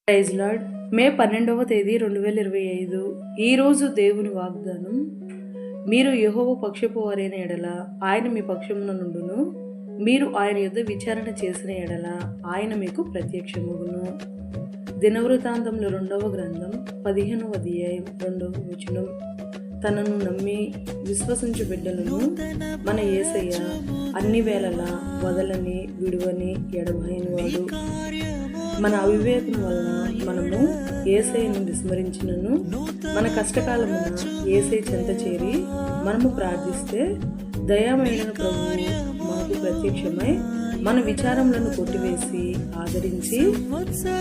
Praise lord. మే 12వ తేదీ 2025. ఈరోజు దేవుని వాగ్దానం, మీరు యెహోవా పక్షపు వారైన ఎడల ఆయన మీ పక్షమున నుండును, మీరు ఆయన యుద్ధ విచారణ చేసిన ఎడల ఆయన మీకు ప్రత్యక్షమగును. దినవృత్తాంతముల 2వ గ్రంథం 15వ అధ్యాయం 2వ వచనం. తనను నమ్మి విశ్వసించు బిడ్డలను మన యేసయ్య అన్ని వేళలా వదలని, విడువని, ఎడబాయని వాడు. మన అవివేకం వలన మనము యేసయ్యను విస్మరించినను, మన కష్టకాలమున యేసయ్య చెంత చేరి మనము ప్రార్థిస్తే దయామయుడైన ప్రభువు మనకు ప్రత్యక్షమై మన విచారములను కొట్టివేసి ఆదరించి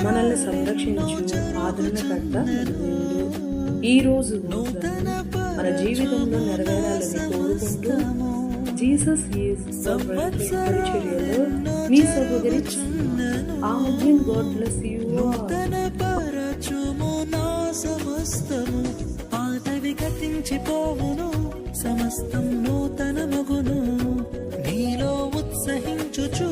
మనల్ని సంరక్షించు ఆదరణకర్త దేవుడు. ఈ రోజు మన జీవితంలో నెరవేరాలని కోరుకుంటూ జీసస్ ఈజ్ పరిచర్యలో మీ సహోదరి ఆమెన్. గాడ్ బ్లెస్ యు సమస్తము పాతవి గతించిపోవును, సమస్తం నూతన మగును. నీలో ఉత్సహించుచు